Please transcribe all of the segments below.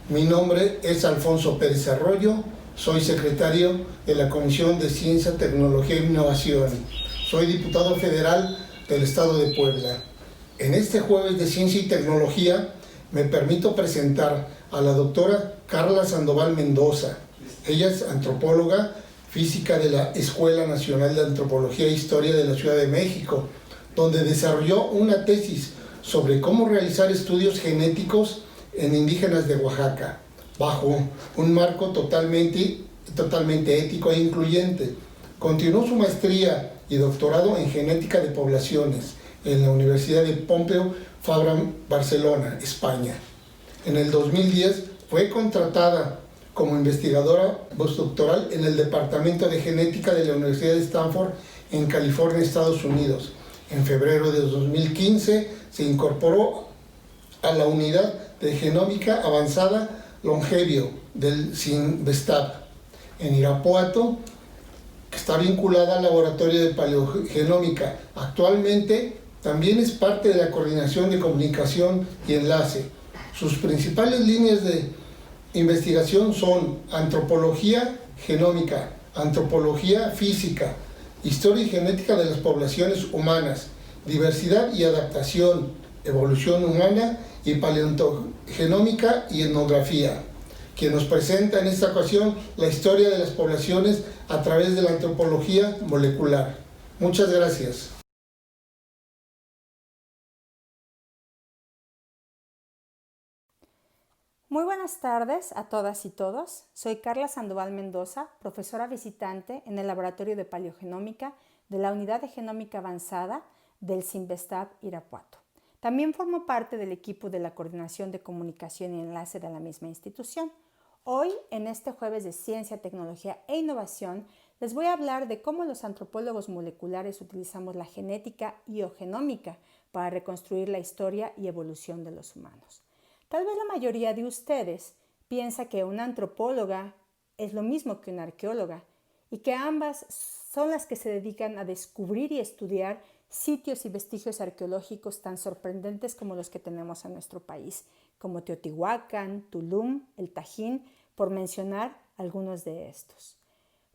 Mi nombre es Alfonso Pérez Arroyo, soy secretario de la Comisión de Ciencia, Tecnología e Innovación. Soy diputado federal del Estado de Puebla. En este jueves de Ciencia y Tecnología me permito presentar a la doctora Carla Sandoval Mendoza. Ella es antropóloga física de la Escuela Nacional de Antropología e Historia de la Ciudad de México, donde desarrolló una tesis sobre cómo realizar estudios genéticos en indígenas de Oaxaca, bajo un marco totalmente ético e incluyente. Continuó su maestría y doctorado en genética de poblaciones en la Universidad de Pompeu Fabra, Barcelona, España. En el 2010 fue contratada como investigadora postdoctoral en el Departamento de Genética de la Universidad de Stanford en California, Estados Unidos. En febrero de 2015 se incorporó a la Unidad de Genómica Avanzada Longevio del CINVESTAP en Irapuato, que está vinculada al Laboratorio de Paleogenómica. Actualmente también es parte de la Coordinación de Comunicación y Enlace. Sus principales líneas de investigación son antropología genómica, antropología física, historia y genética de las poblaciones humanas, diversidad y adaptación, evolución humana y paleogenómica y etnografía, quien nos presenta en esta ocasión la historia de las poblaciones a través de la antropología molecular. Muchas gracias. Muy buenas tardes a todas y todos. Soy Carla Sandoval Mendoza, profesora visitante en el Laboratorio de Paleogenómica de la Unidad de Genómica Avanzada del CINVESTAP Irapuato. También formo parte del equipo de la Coordinación de Comunicación y Enlace de la misma institución. Hoy, en este jueves de Ciencia, Tecnología e Innovación, les voy a hablar de cómo los antropólogos moleculares utilizamos la genética y o genómica para reconstruir la historia y evolución de los humanos. Tal vez la mayoría de ustedes piensa que una antropóloga es lo mismo que una arqueóloga y que ambas son las que se dedican a descubrir y estudiar sitios y vestigios arqueológicos tan sorprendentes como los que tenemos en nuestro país, como Teotihuacán, Tulum, el Tajín, por mencionar algunos de estos.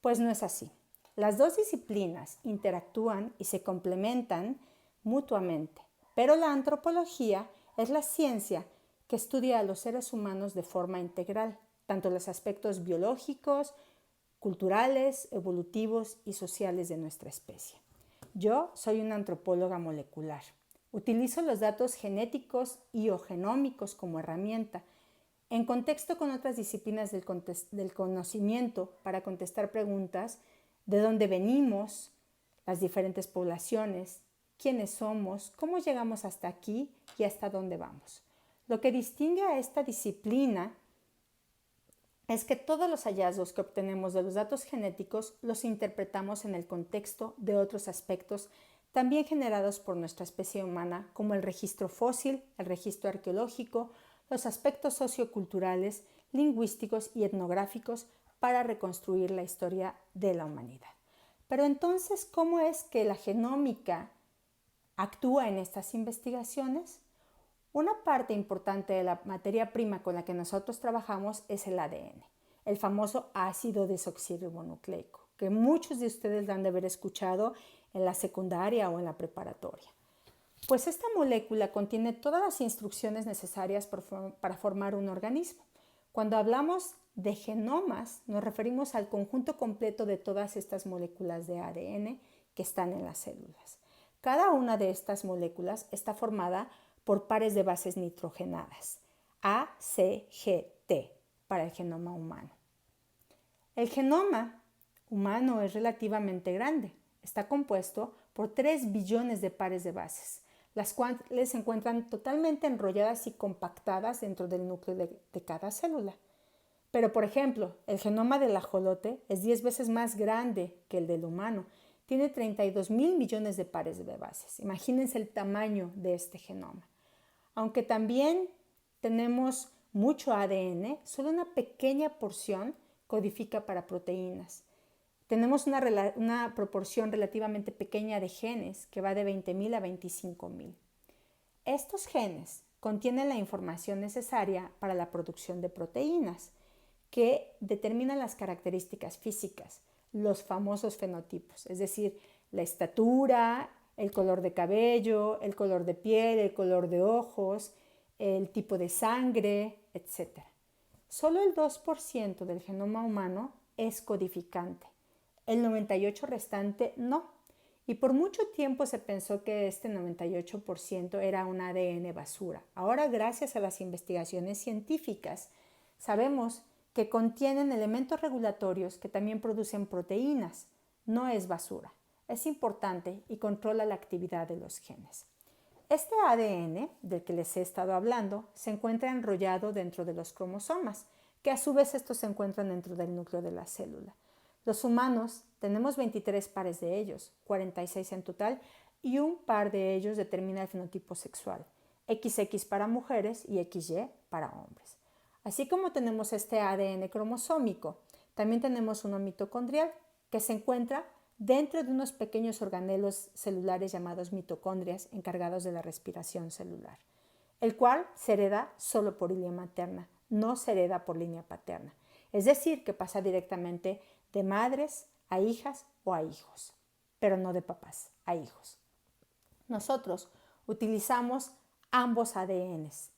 Pues no es así. Las dos disciplinas interactúan y se complementan mutuamente, pero la antropología es la ciencia que estudia a los seres humanos de forma integral, tanto los aspectos biológicos, culturales, evolutivos y sociales de nuestra especie. Yo soy una antropóloga molecular. Utilizo los datos genéticos y o genómicos como herramienta, en contexto con otras disciplinas del conocimiento, para contestar preguntas de dónde venimos, las diferentes poblaciones, quiénes somos, cómo llegamos hasta aquí y hasta dónde vamos. Lo que distingue a esta disciplina es que todos los hallazgos que obtenemos de los datos genéticos los interpretamos en el contexto de otros aspectos también generados por nuestra especie humana, como el registro fósil, el registro arqueológico, los aspectos socioculturales, lingüísticos y etnográficos para reconstruir la historia de la humanidad. Pero entonces, ¿cómo es que la genómica actúa en estas investigaciones? Una parte importante de la materia prima con la que nosotros trabajamos es el ADN, el famoso ácido desoxirribonucleico, que muchos de ustedes han de haber escuchado en la secundaria o en la preparatoria. Pues esta molécula contiene todas las instrucciones necesarias para formar un organismo. Cuando hablamos de genomas, nos referimos al conjunto completo de todas estas moléculas de ADN que están en las células. Cada una de estas moléculas está formada por pares de bases nitrogenadas, A, C, G, T, para el genoma humano. El genoma humano es relativamente grande. Está compuesto por 3 billones de pares de bases, las cuales se encuentran totalmente enrolladas y compactadas dentro del núcleo de cada célula. Pero, por ejemplo, el genoma del ajolote es 10 veces más grande que el del humano. Tiene 32,000 millones de pares de bases. Imagínense el tamaño de este genoma. Aunque también tenemos mucho ADN, solo una pequeña porción codifica para proteínas. Tenemos una proporción relativamente pequeña de genes que va de 20,000 a 25,000. Estos genes contienen la información necesaria para la producción de proteínas, que determinan las características físicas, los famosos fenotipos, es decir, la estatura, el color de cabello, el color de piel, el color de ojos, el tipo de sangre, etc. Solo el 2% del genoma humano es codificante, el 98% restante no. Y por mucho tiempo se pensó que este 98% era un ADN basura. Ahora, gracias a las investigaciones científicas, sabemos que contienen elementos regulatorios que también producen proteínas. No es basura, es importante y controla la actividad de los genes. Este ADN, del que les he estado hablando, se encuentra enrollado dentro de los cromosomas, que a su vez estos se encuentran dentro del núcleo de la célula. Los humanos tenemos 23 pares de ellos, 46 en total, y un par de ellos determina el fenotipo sexual, XX para mujeres y XY para hombres. Así como tenemos este ADN cromosómico, también tenemos uno mitocondrial que se encuentra dentro de unos pequeños organelos celulares llamados mitocondrias encargados de la respiración celular, el cual se hereda solo por línea materna, no se hereda por línea paterna. Es decir, que pasa directamente de madres a hijas o a hijos, pero no de papás a hijos. Nosotros utilizamos ambos ADNs,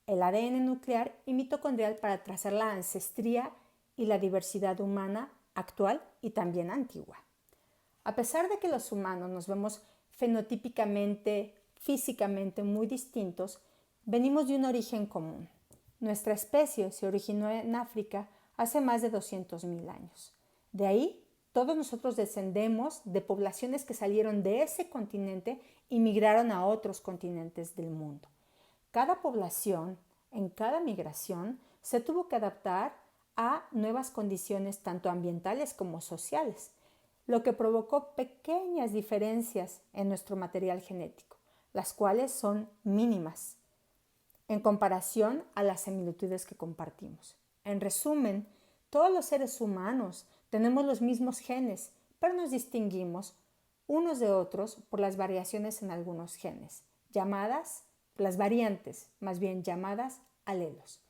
el ADN nuclear y mitocondrial, para trazar la ancestría y la diversidad humana actual y también antigua. A pesar de que los humanos nos vemos fenotípicamente, físicamente muy distintos, venimos de un origen común. Nuestra especie se originó en África hace más de 200.000 años. De ahí, todos nosotros descendemos de poblaciones que salieron de ese continente y migraron a otros continentes del mundo. Cada población, en cada migración, se tuvo que adaptar a nuevas condiciones tanto ambientales como sociales, lo que provocó pequeñas diferencias en nuestro material genético, las cuales son mínimas en comparación a las similitudes que compartimos. En resumen, todos los seres humanos tenemos los mismos genes, pero nos distinguimos unos de otros por las variaciones en algunos genes, llamadas las variantes, más bien llamadas alelos.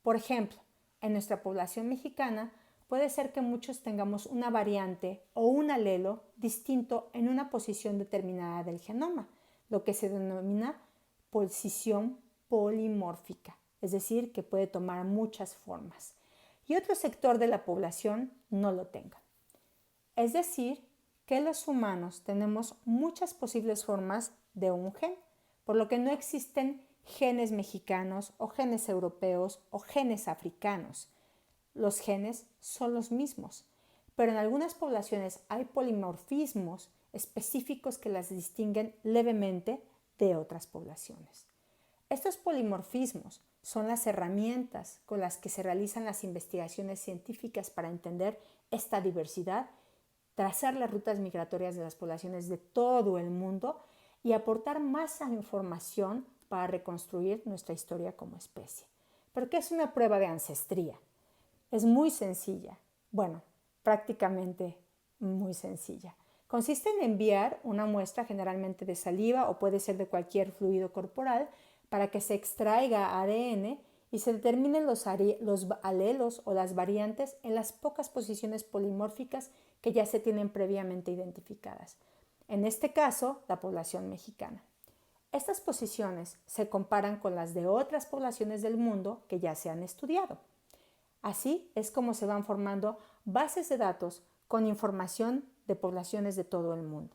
Por ejemplo, en nuestra población mexicana puede ser que muchos tengamos una variante o un alelo distinto en una posición determinada del genoma, lo que se denomina posición polimórfica, es decir, que puede tomar muchas formas, y otro sector de la población no lo tenga. Es decir, que los humanos tenemos muchas posibles formas de un gen, por lo que no existen genes mexicanos o genes europeos o genes africanos. Los genes son los mismos, pero en algunas poblaciones hay polimorfismos específicos que las distinguen levemente de otras poblaciones. Estos polimorfismos son las herramientas con las que se realizan las investigaciones científicas para entender esta diversidad, trazar las rutas migratorias de las poblaciones de todo el mundo y aportar más información para reconstruir nuestra historia como especie. ¿Pero qué es una prueba de ancestría? Es muy sencilla, bueno, prácticamente muy sencilla. Consiste en enviar una muestra, generalmente de saliva o puede ser de cualquier fluido corporal, para que se extraiga ADN y se determinen los alelos o las variantes en las pocas posiciones polimórficas que ya se tienen previamente identificadas. En este caso, la población mexicana. Estas posiciones se comparan con las de otras poblaciones del mundo que ya se han estudiado. Así es como se van formando bases de datos con información de poblaciones de todo el mundo,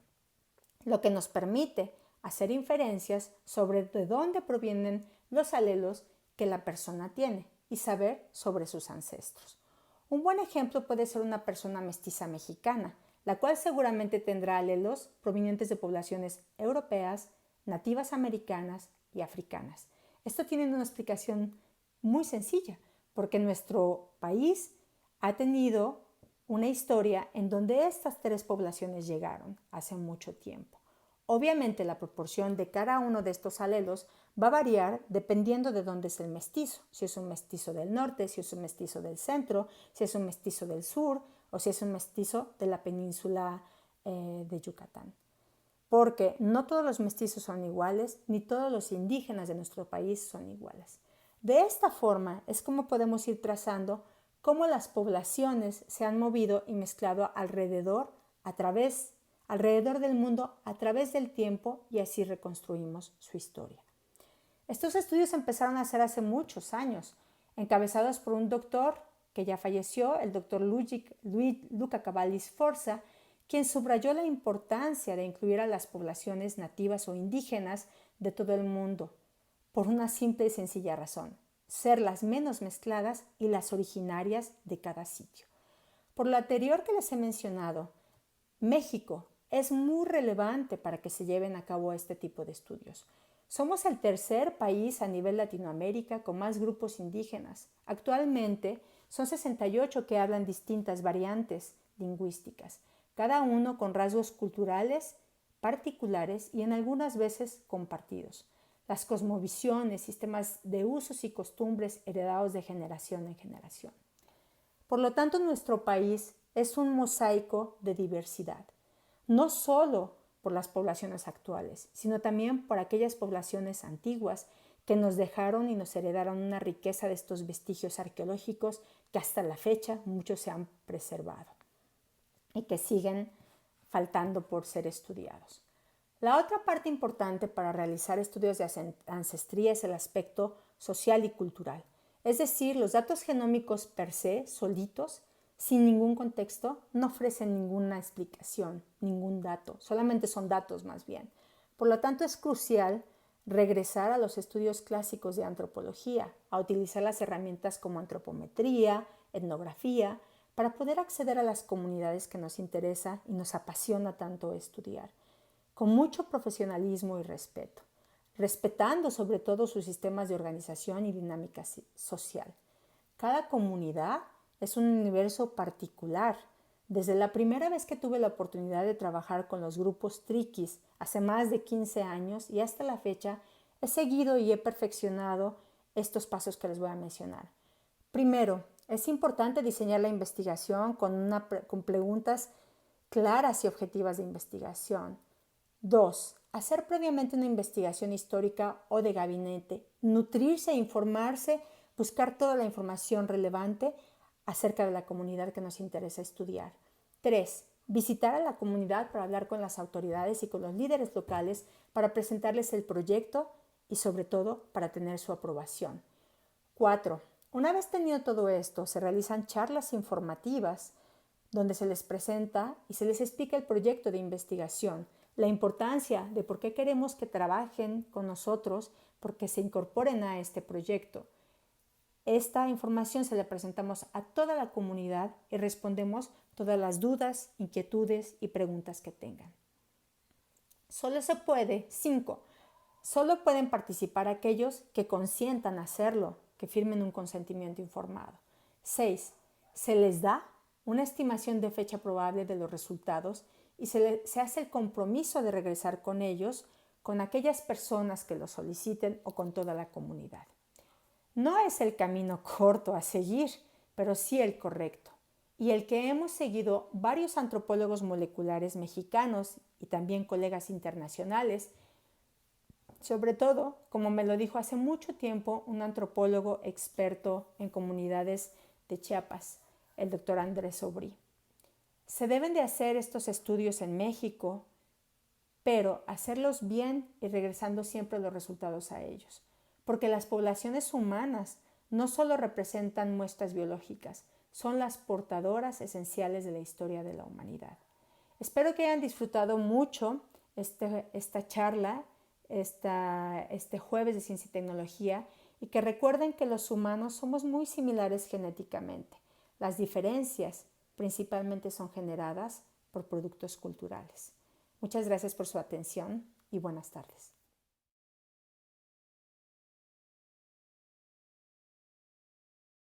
lo que nos permite hacer inferencias sobre de dónde provienen los alelos que la persona tiene y saber sobre sus ancestros. Un buen ejemplo puede ser una persona mestiza mexicana, la cual seguramente tendrá alelos provenientes de poblaciones europeas, nativas americanas y africanas. Esto tiene una explicación muy sencilla, porque nuestro país ha tenido una historia en donde estas tres poblaciones llegaron hace mucho tiempo. Obviamente la proporción de cada uno de estos alelos va a variar dependiendo de dónde es el mestizo, si es un mestizo del norte, si es un mestizo del centro, si es un mestizo del sur o si es un mestizo de la península de Yucatán. porque no todos los mestizos son iguales, ni todos los indígenas de nuestro país son iguales. De esta forma es como podemos ir trazando cómo las poblaciones se han movido y mezclado alrededor del mundo a través del tiempo, y así reconstruimos su historia. Estos estudios empezaron a hacer hace muchos años, encabezados por un doctor que ya falleció, el doctor Luca Cavalli Sforza, quien subrayó la importancia de incluir a las poblaciones nativas o indígenas de todo el mundo, por una simple y sencilla razón: ser las menos mezcladas y las originarias de cada sitio. Por lo anterior que les he mencionado, México es muy relevante para que se lleven a cabo este tipo de estudios. Somos el tercer país a nivel Latinoamérica con más grupos indígenas. Actualmente son 68 que hablan distintas variantes lingüísticas, cada uno con rasgos culturales particulares y en algunas veces compartidos. Las cosmovisiones, sistemas de usos y costumbres heredados de generación en generación. Por lo tanto, nuestro país es un mosaico de diversidad, no solo por las poblaciones actuales, sino también por aquellas poblaciones antiguas que nos dejaron y nos heredaron una riqueza de estos vestigios arqueológicos que hasta la fecha muchos se han preservado y que siguen faltando por ser estudiados. La otra parte importante para realizar estudios de ancestría es el aspecto social y cultural, es decir, los datos genómicos per se, solitos, sin ningún contexto, no ofrecen ninguna explicación, ningún dato, solamente son datos más bien. Por lo tanto, es crucial regresar a los estudios clásicos de antropología, a utilizar las herramientas como antropometría, etnografía, para poder acceder a las comunidades que nos interesa y nos apasiona tanto estudiar, con mucho profesionalismo y respeto, respetando sobre todo sus sistemas de organización y dinámica social. Cada comunidad es un universo particular. Desde la primera vez que tuve la oportunidad de trabajar con los grupos triquis hace más de 15 años y hasta la fecha, he seguido y he perfeccionado estos pasos que les voy a mencionar. Primero, es importante diseñar la investigación con preguntas claras y objetivas de investigación. 2. Hacer previamente una investigación histórica o de gabinete, nutrirse e informarse, buscar toda la información relevante acerca de la comunidad que nos interesa estudiar. 3. Visitar a la comunidad para hablar con las autoridades y con los líderes locales para presentarles el proyecto y sobre todo para tener su aprobación. 4. Una vez tenido todo esto, se realizan charlas informativas donde se les presenta y se les explica el proyecto de investigación, la importancia de por qué queremos que trabajen con nosotros, porque se incorporen a este proyecto. Esta información se la presentamos a toda la comunidad y respondemos todas las dudas, inquietudes y preguntas que tengan. 5. Solo pueden participar aquellos que consientan hacerlo, que firmen un consentimiento informado. 6. Se les da una estimación de fecha probable de los resultados y se hace el compromiso de regresar con ellos, con aquellas personas que lo soliciten o con toda la comunidad. No es el camino corto a seguir, pero sí el correcto, y el que hemos seguido varios antropólogos moleculares mexicanos y también colegas internacionales, sobre todo, como me lo dijo hace mucho tiempo un antropólogo experto en comunidades de Chiapas, el doctor Andrés Aubry. Se deben de hacer estos estudios en México, pero hacerlos bien y regresando siempre los resultados a ellos. Porque las poblaciones humanas no solo representan muestras biológicas, son las portadoras esenciales de la historia de la humanidad. Espero que hayan disfrutado mucho esta charla, este jueves de Ciencia y Tecnología, y que recuerden que los humanos somos muy similares genéticamente. Las diferencias principalmente son generadas por productos culturales. Muchas gracias por su atención y buenas tardes.